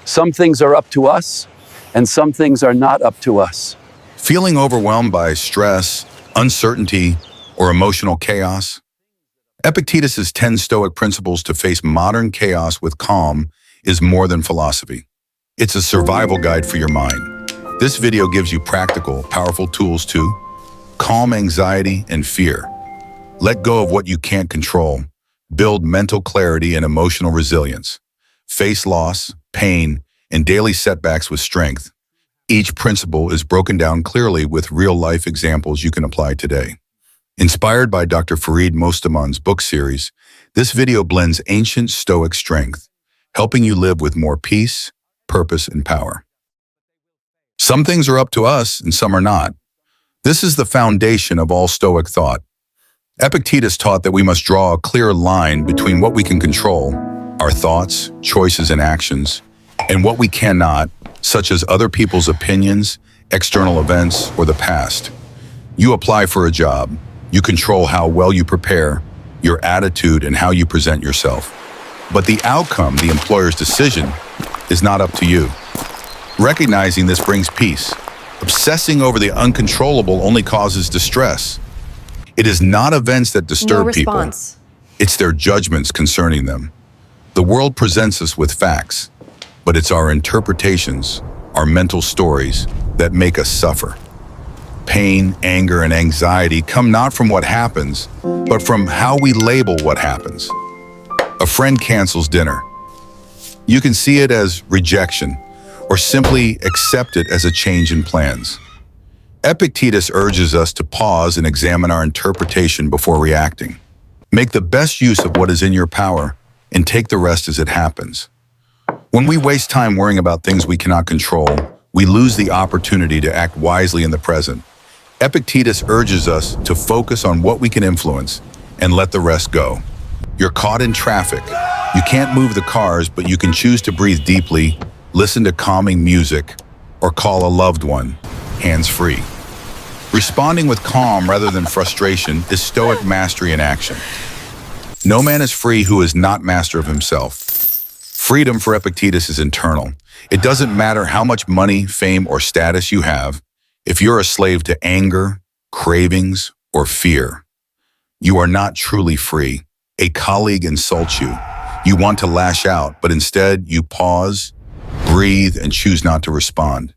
Some things are up to us, and some things are not up to us. Feeling overwhelmed by stress, uncertainty, or emotional chaos? Epictetus's 10 Stoic principles to face modern chaos with calm is more than philosophy. It's a survival guide for your mind. This video gives you practical, powerful tools to calm anxiety and fear, let go of what you can't control, build mental clarity and emotional resilience, face loss, pain, and daily setbacks with strength. Each principle is broken down clearly with real-life examples you can apply today. Inspired by Dr. Farid Mostaman's book series, this video blends ancient Stoic strength, helping you live with more peace, purpose, and power. Some things are up to us and some are not. This is the foundation of all Stoic thought. Epictetus taught that we must draw a clear line between what we can control, our thoughts, choices, and actions, and what we cannot, such as other people's opinions, external events, or the past. You apply for a job. You control how well you prepare, your attitude, and how you present yourself. But the outcome, the employer's decision, is not up to you. Recognizing this brings peace. Obsessing over the uncontrollable only causes distress. It is not events that disturb people. It's their judgments concerning them. The world presents us with facts, but it's our interpretations, our mental stories, that make us suffer. Pain, anger, and anxiety come not from what happens, but from how we label what happens. A friend cancels dinner. You can see it as rejection, or simply accept it as a change in plans. Epictetus urges us to pause and examine our interpretation before reacting. Make the best use of what is in your power and take the rest as it happens. When we waste time worrying about things we cannot control, we lose the opportunity to act wisely in the present. Epictetus urges us to focus on what we can influence and let the rest go. You're caught in traffic. You can't move the cars, but you can choose to breathe deeply, listen to calming music, or call a loved one, hands-free. Responding with calm rather than frustration is Stoic mastery in action. No man is free who is not master of himself. Freedom for Epictetus is internal. It doesn't matter how much money, fame, or status you have. If you're a slave to anger, cravings, or fear, you are not truly free. A colleague insults you. You want to lash out, but instead you pause, breathe, and choose not to respond.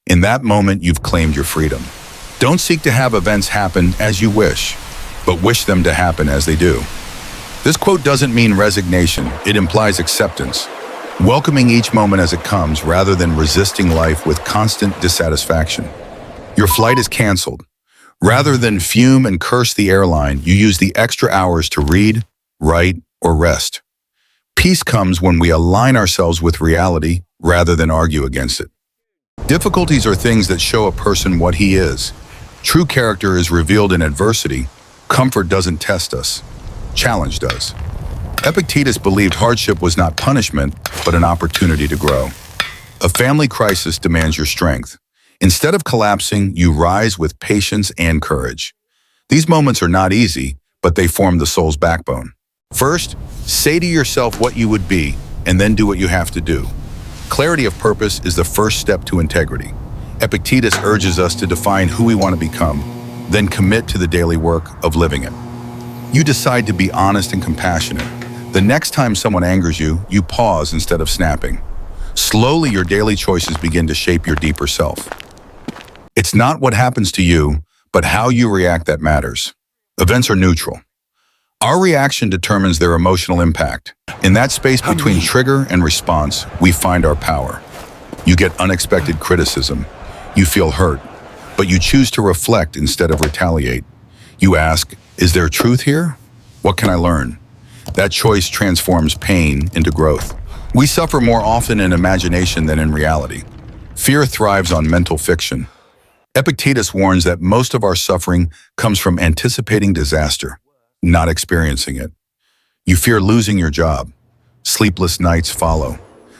In that moment, you've claimed your freedom. Don't seek to have events happen as you wish, but wish them to happen as they do. This quote doesn't mean resignation. It implies acceptance. Welcoming each moment as it comes rather than resisting life with constant dissatisfaction. Your flight is canceled. Rather than fume and curse the airline, you use the extra hours to read, write, or rest. Peace comes when we align ourselves with reality rather than argue against it. Difficulties are things that show a person what he is. True character is revealed in adversity. Comfort doesn't test us. Challenge does. Epictetus believed hardship was not punishment, but an opportunity to grow. A family crisis demands your strength. Instead of collapsing, you rise with patience and courage. These moments are not easy, but they form the soul's backbone. First, say to yourself what you would be, and then do what you have to do. Clarity of purpose is the first step to integrity. Epictetus urges us to define who we want to become, then commit to the daily work of living it. You decide to be honest and compassionate. The next time someone angers you, you pause instead of snapping. Slowly, your daily choices begin to shape your deeper self. It's not what happens to you, but how you react that matters. Events are neutral. Our reaction determines their emotional impact. In that space between trigger and response, we find our power. You get unexpected criticism. You feel hurt, but you choose to reflect instead of retaliate. You ask, is there truth here? What can I learn? That choice transforms pain into growth. We suffer more often in imagination than in reality. Fear thrives on mental fiction. Epictetus warns that most of our suffering comes from anticipating disaster, not experiencing it. You fear losing your job. Sleepless nights follow.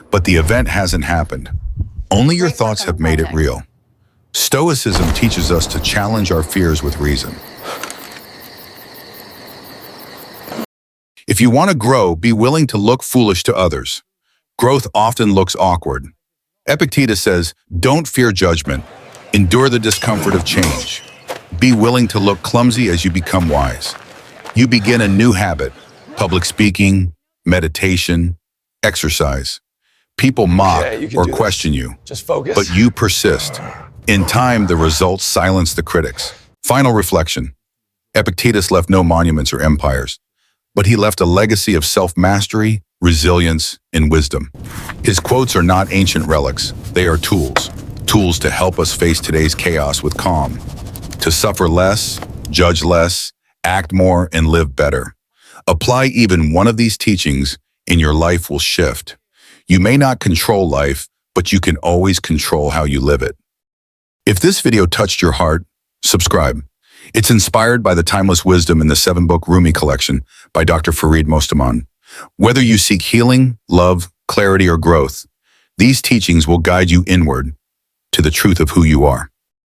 But the event hasn't happened. Only your thoughts have made it real. Stoicism teaches us to challenge our fears with reason. If you want to grow, be willing to look foolish to others. Growth often looks awkward. Epictetus says, don't fear judgment. Endure the discomfort of change. Be willing to look clumsy as you become wise. You begin a new habit: public speaking, meditation, exercise. People mock Okay, you can or do this. question you, Just focus. but you persist. In time, the results silence the critics. Final reflection. Epictetus left no monuments or empires, but he left a legacy of self-mastery, resilience, and wisdom. His quotes are not ancient relics. They are tools. Tools to help us face today's chaos with calm. To suffer less, judge less, act more, and live better. Apply even one of these teachings, and your life will shift. You may not control life, but you can always control how you live it. If this video touched your heart, subscribe. It's inspired by the timeless wisdom in the 7-book Rumi collection by Dr. Farid Mostaman. Whether you seek healing, love, clarity, or growth, these teachings will guide you inward to the truth of who you are.